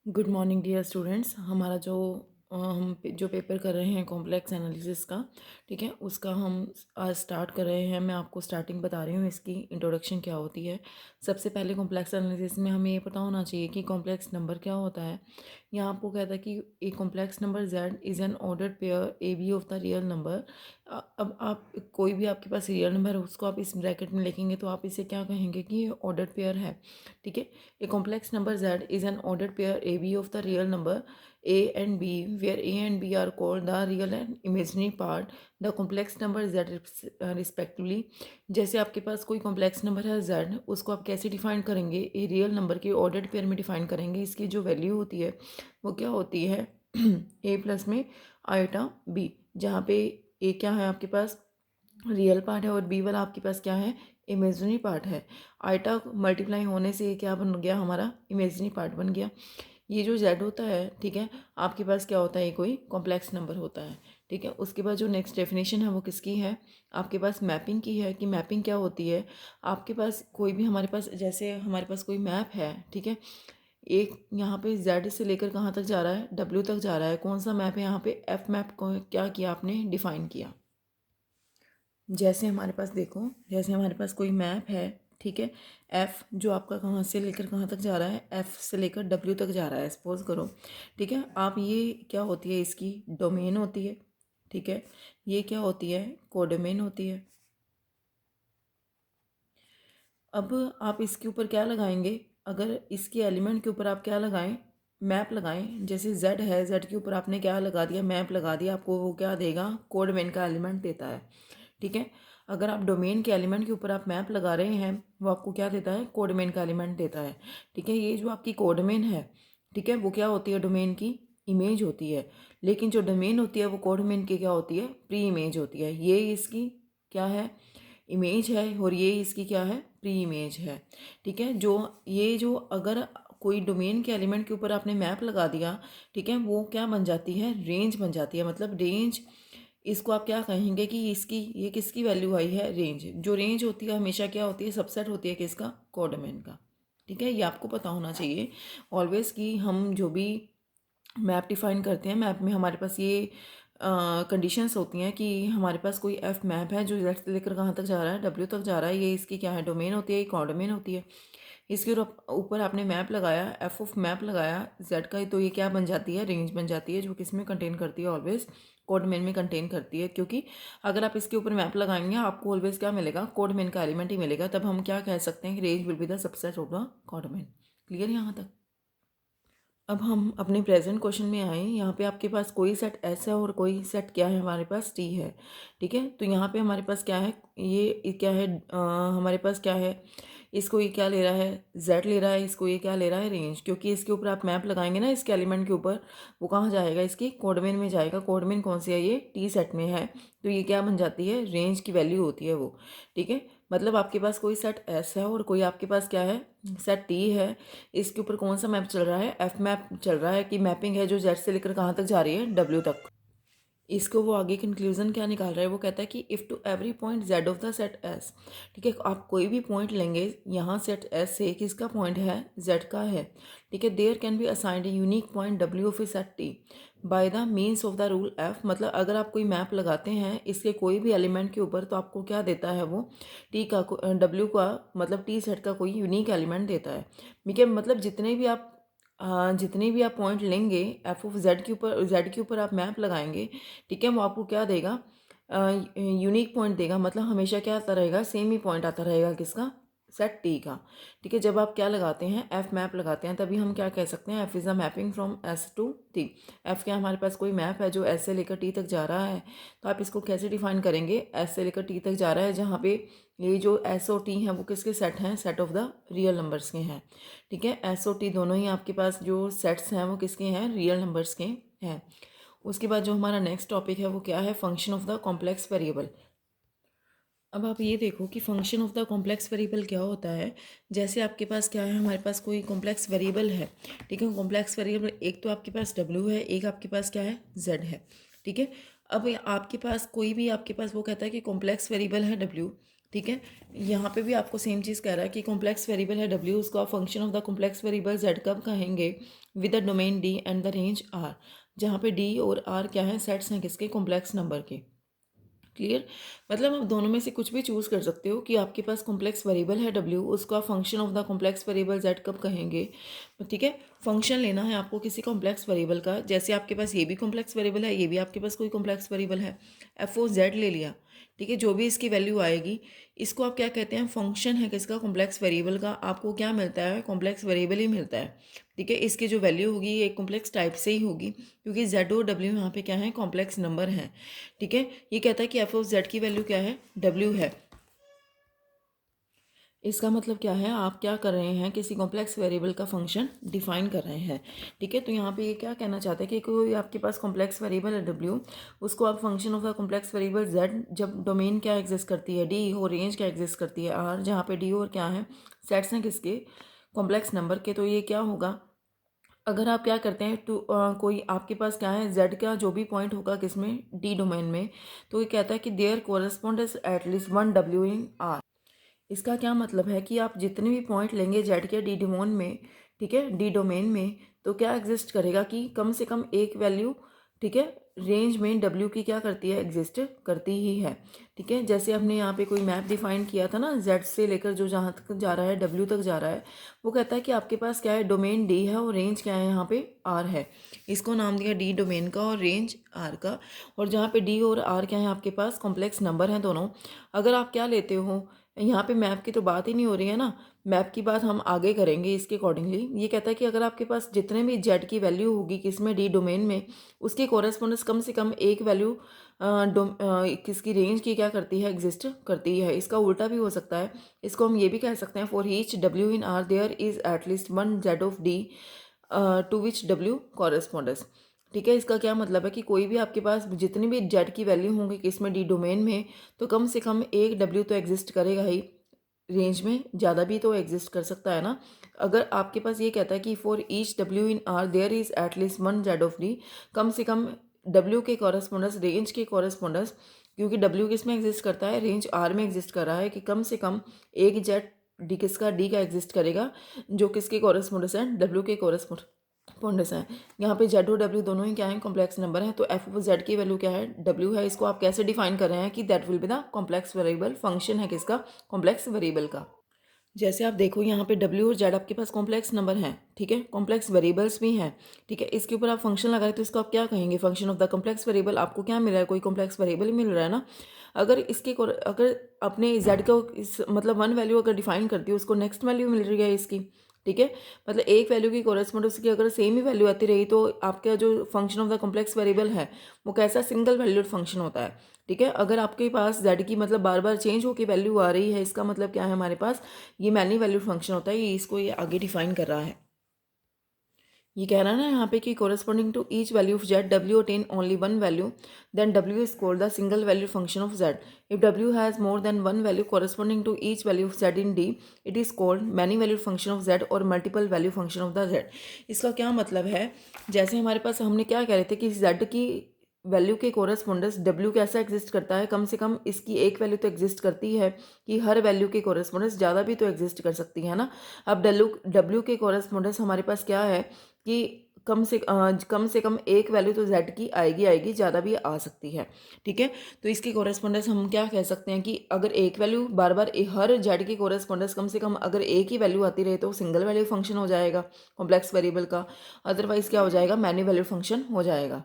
Good morning dear students. हमारा जो paper कर रहे हैं कॉम्प्लेक्स एनालिसिस का, ठीक है, उसका हम आज स्टार्ट कर रहे हैं। मैं आपको स्टार्टिंग बता रही हूँ, इसकी इंट्रोडक्शन क्या होती है। सबसे पहले कॉम्प्लेक्स एनालिसिस में हमें ये पता होना चाहिए कि कॉम्प्लेक्स नंबर क्या होता है। यहाँ आपको कहता है कि a complex number Z is an ordered pair A B of the real number. अब आप कोई भी आपके पास रियल नंबर है उसको आप इस ब्रैकेट में लिखेंगे तो आप इसे क्या कहेंगे कि ये ऑर्डर्ड पेयर है, ठीक है। A complex number Z is an ordered pair AB of the real number A and B, where A and B are called the real and imaginary part. The complex number Z respectively. जैसे आपके पास कोई complex number है Z, उसको आप कैसे define करेंगे? A real number के ordered pair में डिफाइन करेंगे। इसकी जो वैल्यू होती है वो क्या होती है? ए प्लस में आइटा बी, जहाँ पे ए क्या है आपके पास रियल पार्ट है और बी वाला आपके पास क्या है? इमेजिनरी पार्ट है। आइटा मल्टीप्लाई होने से ये क्या बन गया? हमारा इमेजिनरी पार्ट बन गया। ये जो जेड होता है, ठीक है, आपके पास क्या होता है? ये कोई कॉम्प्लेक्स नंबर होता है, ठीक है। उसके बाद जो नेक्स्ट डेफिनेशन है वो किसकी है? आपके पास मैपिंग की है। कि मैपिंग क्या होती है? आपके पास कोई भी, हमारे पास जैसे हमारे पास कोई मैप है, ठीक है, एक यहाँ पे जेड से लेकर कहाँ तक जा रहा है? डब्ल्यू तक जा रहा है। कौन सा मैप है? यहाँ पे एफ मैप को क्या किया आपने? डिफाइन किया। जैसे हमारे पास देखो, जैसे हमारे पास कोई मैप है, ठीक है, एफ़ जो आपका कहाँ से लेकर कहाँ तक जा रहा है? एफ़ से लेकर डब्ल्यू तक जा रहा है, सपोज करो, ठीक है। आप ये क्या होती है? इसकी डोमेन होती है, ठीक है। ये क्या होती है? कोडोमेन होती है। अब आप इसके ऊपर क्या लगाएंगे? अगर इसके एलिमेंट के ऊपर आप क्या लगाएं? मैप लगाएं। जैसे जेड है, जेड के ऊपर आपने क्या लगा दिया? मैप लगा दिया। आपको वो क्या देगा? कोडमेन का एलिमेंट देता है, ठीक है। अगर आप डोमेन के एलिमेंट के ऊपर आप मैप लगा रहे हैं, वो आपको क्या देता है? कोडमेन का एलिमेंट देता है, ठीक है। ये जो आपकी कोडमेन है, ठीक है, वो क्या होती है? डोमेन की इमेज होती है। लेकिन जो डोमेन होती है वो कोडमेन की क्या होती है? प्री इमेज होती है। ये इसकी क्या है? इमेज है और ये इसकी क्या है? प्री इमेज है, ठीक है। जो अगर कोई डोमेन के एलिमेंट के ऊपर आपने मैप लगा दिया, ठीक है, वो क्या बन जाती है? रेंज बन जाती है। मतलब रेंज, इसको आप क्या कहेंगे कि इसकी ये किसकी वैल्यू आई है? रेंज। जो रेंज होती है हमेशा क्या होती है? सबसेट होती है किसका? कोडमेन का, ठीक है। ये आपको पता होना चाहिए ऑलवेज कि हम जो भी मैप डिफाइन करते हैं, मैप में हमारे पास ये कंडीशंस होती हैं कि हमारे पास कोई एफ मैप है जो जेड से लेकर कहाँ तक जा रहा है? डब्ल्यू तक जा रहा है। ये इसकी क्या है? डोमेन होती है, ये कोडोमेन होती है। इसके ऊपर आपने मैप लगाया, एफ ऑफ मैप लगाया जेड का, तो ये क्या बन जाती है? रेंज बन जाती है, जो किस में कंटेन करती है? ऑलवेज कोडमेन में कंटेन करती है। क्योंकि अगर आप इसके ऊपर मैप लगाएंगे आपको ऑलवेज क्या मिलेगा? कोडमेन का एलिमेंट ही मिलेगा। तब हम क्या कह सकते हैं कि range will be the subset of the कोडमेन। Clear यहाँ तक? अब हम अपने प्रेजेंट क्वेश्चन में आए। यहाँ पे आपके पास कोई सेट एस है और कोई सेट क्या है? हमारे पास टी है, ठीक है। तो यहाँ पे हमारे पास क्या है? ये क्या है? हमारे पास क्या है? इसको ये क्या ले रहा है? जेड ले रहा है। इसको ये क्या ले रहा है? रेंज। क्योंकि इसके ऊपर आप मैप लगाएंगे ना, इसके एलिमेंट के ऊपर, वो कहाँ जाएगा? इसकी कोडमेन में जाएगा। कोडमेन कौन सी है? ये टी सेट में है। तो ये क्या बन जाती है? रेंज की वैल्यू होती है वो, ठीक है। मतलब आपके पास कोई सेट एस है और कोई आपके पास क्या है? सेट टी है। इसके ऊपर कौन सा मैप चल रहा है? एफ मैप चल रहा है। कि मैपिंग है जो जेड से लेकर कहाँ तक जा रही है? डब्ल्यू तक। इसको वो आगे कंक्लूजन क्या निकाल रहा है? वो कहता है कि if two every point Z of the set S, ठीक है, आप कोई भी पॉइंट लेंगे यहाँ सेट एस से, किसका पॉइंट है? जेड का है, ठीक है। There can be assigned a unique point W of a set T by the means of the rule F. मतलब अगर आप कोई मैप लगाते हैं इसके कोई भी एलिमेंट के ऊपर, तो आपको क्या देता है वो? टी का, डब्ल्यू का, मतलब टी सेट का कोई यूनिक एलिमेंट देता है, ठीक है। मतलब जितने भी आप पॉइंट लेंगे एफ ऑफ जेड के ऊपर आप मैप लगाएंगे, ठीक है, वो आपको क्या देगा? यूनिक पॉइंट देगा। मतलब हमेशा क्या आता रहेगा? सेम ही पॉइंट आता रहेगा किसका? सेट टी का, ठीक है। जब आप क्या लगाते हैं? एफ मैप लगाते हैं, तभी हम क्या कह सकते हैं? F is a mapping from S to T. F क्या? हमारे पास कोई मैप है जो एस से लेकर टी तक जा रहा है। तो आप इसको कैसे डिफाइन करेंगे? एस से लेकर टी तक जा रहा है, जहाँ पे ये जो एस और टी हैं वो किसके सेट हैं? Set of the real numbers के हैं, ठीक है। एस और टी दोनों ही आपके पास जो सेट्स हैं वो किसके हैं? रियल नंबर्स के हैं। उसके बाद जो हमारा नेक्स्ट टॉपिक है वो क्या है? Function of the complex variable. अब आप ये देखो कि function of the complex variable क्या होता है। जैसे आपके पास क्या है? हमारे पास कोई कॉम्प्लेक्स वेरिएबल है, ठीक है। कॉम्प्लेक्स वेरिएबल एक तो आपके पास डब्ल्यू है, एक आपके पास क्या है? जेड है, ठीक है। अब आपके पास कोई भी, आपके पास वो कहता है कि कॉम्प्लेक्स वेरिएबल है डब्ल्यू, ठीक है। यहाँ पे भी आपको सेम चीज़ कह रहा है कि कॉम्प्लेक्स वेरिएबल है w, उसको आप function of the complex variable z कब कहेंगे, with the domain d and the range r, जहाँ पे d और r क्या है, सेट्स हैं किसके, कॉम्प्लेक्स नंबर के। क्लियर। मतलब आप दोनों में से कुछ भी चूज़ कर सकते हो कि आपके पास कॉम्प्लेक्स वेरिएबल है w, उसको आप function of the complex variable z कब कहेंगे। ठीक है, फंक्शन लेना है आपको किसी कॉम्प्लेक्स वेरिएबल का, जैसे आपके पास ये भी कॉम्प्लेक्स वेरिएबल है, ये भी आपके पास कोई कॉम्प्लेक्स वेरिएबल है, एफ ओ जेड ले लिया। ठीक है, जो भी इसकी वैल्यू आएगी, इसको आप क्या कहते हैं, फंक्शन है किसका, कॉम्प्लेक्स वेरिएबल का। आपको क्या मिलता है, कॉम्प्लेक्स वेरिएबल ही मिलता है। ठीक है, इसकी जो वैल्यू होगी ये कॉम्प्लेक्स टाइप से ही होगी, क्योंकि z और w यहाँ पे क्या है, कॉम्प्लेक्स नंबर हैं। ठीक है, ये कहता है कि एफ ऑफ जेड की वैल्यू क्या है, w है। इसका मतलब क्या है, आप क्या कर रहे हैं, किसी कॉम्प्लेक्स वेरिएबल का फंक्शन डिफाइन कर रहे हैं। ठीक है, तो यहाँ पे ये क्या कहना चाहते हैं कि कोई आपके पास कॉम्प्लेक्स वेरिएबल है w, उसको आप function of the complex variable z, जब डोमेन क्या एग्जिस्ट करती है, d, और रेंज क्या एग्जिस्ट करती है, r, जहाँ पे d और क्या है, सेट्स हैं किसके, कॉम्प्लेक्स नंबर के। तो ये क्या होगा, अगर आप क्या करते हैं तो कोई आपके पास क्या है, z का जो भी पॉइंट होगा किसमें, d डोमेन में, तो ये कहता है कि there correspondence at least one w in r। इसका क्या मतलब है कि आप जितने भी पॉइंट लेंगे जेड के डी डोमेन में, ठीक है, डी डोमेन में, तो क्या एग्जिस्ट करेगा कि कम से कम एक वैल्यू, ठीक है, रेंज में डब्ल्यू की क्या करती है, एग्जिस्ट करती ही है। ठीक है, जैसे हमने यहाँ पे कोई मैप डिफाइन किया था ना, जेड से लेकर जो जहाँ तक जा रहा है, डब्ल्यू तक जा रहा है, वो कहता है कि आपके पास क्या है, डोमेन डी है और रेंज क्या है, यहाँ पे आर है। इसको नाम दिया डी डोमेन का और रेंज आर का। और जहाँ पे डी और आर क्या है, आपके पास कॉम्प्लेक्स नंबर हैं दोनों। अगर आप क्या लेते हो, यहाँ पे मैप की तो बात ही नहीं हो रही है ना, मैप की बात हम आगे करेंगे इसके अकॉर्डिंगली। ये कहता है कि अगर आपके पास जितने भी जेड की वैल्यू होगी किसमें, डी डोमेन में, उसकी कोरेस्पोंडेंस कम से कम एक वैल्यू किसकी, रेंज की क्या करती है, एग्जिस्ट करती है। इसका उल्टा भी हो सकता है, इसको हम ये भी कह सकते हैं, for each W in R there is at least one Z of D to which W correspondence. ठीक है, इसका क्या मतलब है कि कोई भी आपके पास जितनी भी जेड की वैल्यू होंगी किसमें, डी डोमेन में, तो कम से कम एक डब्ल्यू तो एग्जिस्ट करेगा ही, रेंज में ज़्यादा भी तो एग्जिस्ट कर सकता है ना। अगर आपके पास ये कहता है कि for each W in R there is at least one Z of D, कम से कम डब्ल्यू के कॉरेस्पॉन्डेंस, रेंज के कॉरेस्पॉन्डेंस, क्योंकि डब्ल्यू किस में एग्जिस्ट करता है, रेंज आर में एग्जिस्ट कर रहा है, कि कम से कम एक जेड डी किसका, डी का एग्जिस्ट करेगा, जो किसके कॉरेस्पॉन्डेंस है, डब्ल्यू के कॉरेस्पॉन्डेंस है। यहाँ पे जेड और डब्ल्यू दोनों ही क्या है, कॉम्प्लेक्स नंबर है। तो एफ ऑफ जेड की वैल्यू क्या है, डब्ल्यू है। इसको आप कैसे डिफाइन कर रहे हैं कि that will be the complex variable, function है किसका, कॉम्प्लेक्स वेरिएबल का। जैसे आप देखो यहाँ पे डब्ल्यू और जेड आपके पास कॉम्प्लेक्स नंबर हैं, ठीक है, कॉम्प्लेक्स वेरिएबल्स भी हैं। ठीक है, इसके ऊपर आप फंक्शन लगाए तो इसको आप क्या कहेंगे, function of the complex variable. आपको क्या मिल रहा है, कोई कॉम्प्लेक्स वेरिएबल ही मिल रहा है ना। अगर अगर अपने जेड को मतलब वन वैल्यू अगर डिफाइन करती है, उसको नेक्स्ट वैल्यू मिल रही है इसकी। ठीक है, मतलब एक वैल्यू की कोरेस्पोंडेंस की अगर सेम ही वैल्यू आती रही, तो आपका जो function of the complex variable है वो कैसा, सिंगल वैल्यूड फंक्शन होता है। ठीक है, अगर आपके पास जेड की मतलब बार बार चेंज होकर वैल्यू आ रही है, इसका मतलब क्या है, हमारे पास ये मैनी वैल्यूड फंक्शन होता है। ये इसको ये आगे डिफाइन कर रहा है। ये कह रहा है ना यहाँ पे कि corresponding to each value of Z W attain only one value, then W is called the single value function of Z. If W has more than one value corresponding to each value of Z in D, it is called many valued function of Z और multiple value function of the Z. इसका क्या मतलब है, जैसे हमारे पास हमने क्या कह रहे थे कि जेड की वैल्यू के कोरेस्पोंडेंस डब्ल्यू कैसा एग्जिस्ट करता है, कम से कम इसकी एक वैल्यू तो एग्जिस्ट करती है, कि हर वैल्यू के कोरेस्पोंडेंस ज़्यादा भी तो एग्जिस्ट कर सकती है ना। अब डब्ल्यू के कोरेस्पोंडेंस हमारे पास क्या है कि कम से कम एक वैल्यू तो जेड की आएगी, ज़्यादा भी आ सकती है। ठीक है, तो इसकी कोरेस्पोंडेंस हम क्या कह सकते हैं कि अगर एक वैल्यू बार बार हर जेड की कोरेस्पोंडेंस कम से कम अगर एक ही वैल्यू आती रहे, तो सिंगल वैल्यू फंक्शन हो जाएगा कॉम्प्लेक्स वेरिएबल का। अदरवाइज क्या हो जाएगा, मैनी वैल्यू फंक्शन हो जाएगा।